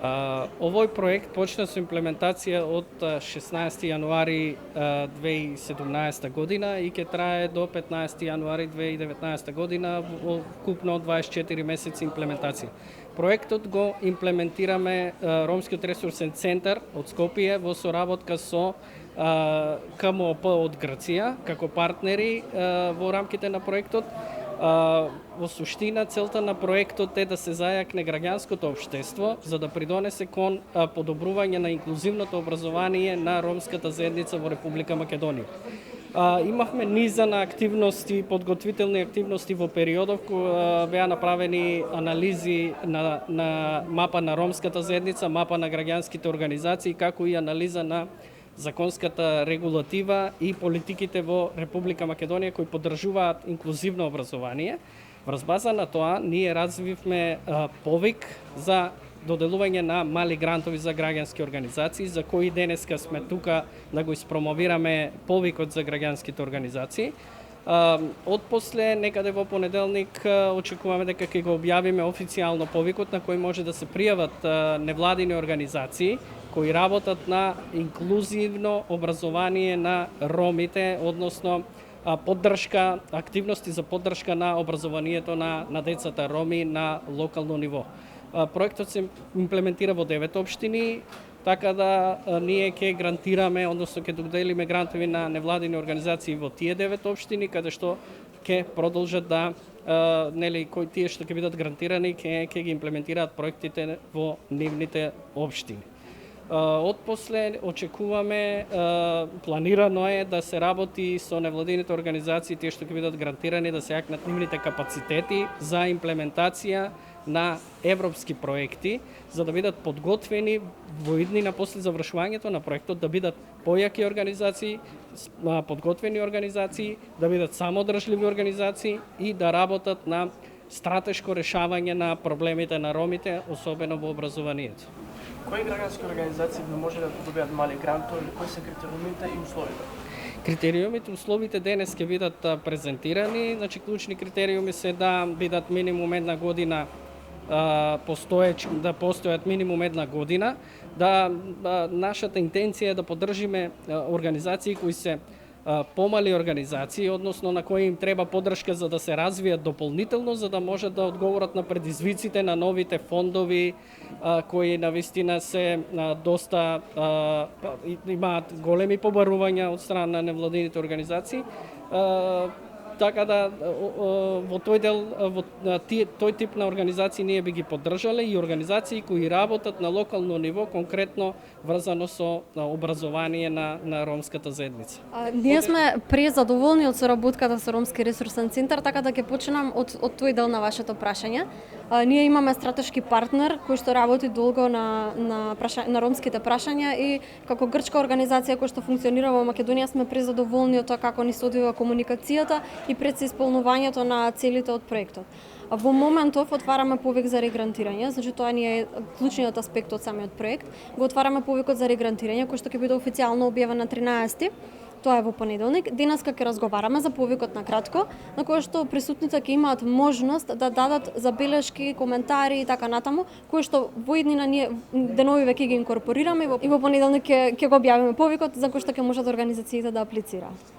Овој проект почна со имплементација од 16 јануари 2017 година и ќе трае до 15 јануари 2019 година, во вкупно 24 месеци имплементација. Проектот го имплементираме Ромскиот ресурсен центар од Скопје во соработка со КМОП од Грција како партнери во рамките на проектот. Во суштина, целта на проектот е да се зајакне граѓанското општество за да придонесе кон подобрување на инклузивното образование на ромската заедница во Република Македонија. Имавме низа на активности, подготвителни активности во периодов кои беа направени анализи на мапа на ромската заедница, мапа на граѓанските организации, како и анализа на законската регулатива и политиките во Република Македонија кои поддржуваат инклузивно образование. Врз база на тоа, ние развивме повик за доделување на мали грантови за граѓански организации, за кои денеска сме тука да го испромовираме повикот за граѓанските организации. Отпосле, некаде во понеделник, очекуваме дека ќе го објавиме официјално повикот на кој може да се пријават невладини организации кои работат на инклузивно образование на ромите, односно поддршка, активности за поддршка на образованието на децата роми на локално ниво. Проектот се имплементира во 9 општини, така да ние ќе грантираме, односно ќе доделиме грантови на невладини организации во тие 9 општини, каде што ќе продолжат да кои тие што ќе бидат грантирани ќе ги имплементираат проектите во нивните општини. Отпосле очекуваме, планирано е да се работи со невладините организации, тие што ќе бидат грантирани, да се јакнат нивните капацитети за имплементација на европски проекти, за да бидат подготвени во иднина после завршувањето на проектот, да бидат појаки организации, подготвени организации, да бидат самоодржливи организации и да работат на стратешко решавање на проблемите на ромите, особено во образованието. Кои граѓански организации би може да добијат мали грантови, кои се критериумите и условите? Критериумите, условите денес ќе бидат презентирани. Значи, клучни критериуми се да бидат минимум една година да постојат минимум една година, нашата интенција е да поддржиме организации кои се помали организации, односно на кои им треба поддршка за да се развијат дополнително, за да можат да одговорат на предизвиците на новите фондови кои навистина се доста имаат големи побарувања од страна на невладините организации. Така да во тој дел, во тој тип на организации ние би ги поддржале и организации кои работат на локално ниво, конкретно врзано со образование на ромската заедница. Ние сме презадоволни од соработката со Ромски ресурсен центар, така да ќе почнам од тој дел на вашето прашање. Ние имаме стратешки партнер кој што работи долго на ромските прашања и како грчка организација која што функционира во Македонија сме презадоволни од тоа како ни се одвива комуникацијата и пред се исполнувањето на целите од проектот. Во моментов отвараме повик за регрантирање, значи тоа ни е клучниот аспект од самиот проект. Го отвараме повикот за регрантирање кој што ќе биде официјално објавен на 13. Тоа е во понеделник. Денеска ќе разговараме за повикот на кратко, на кој што присутните ќе имаат можност да дадат забелешки, коментари и така натаму, кои што во иднина ние деновиве ќе ги инкорпорираме и во понеделник ќе го објавиме повикот за кој што ќе можат организациите да аплицираат.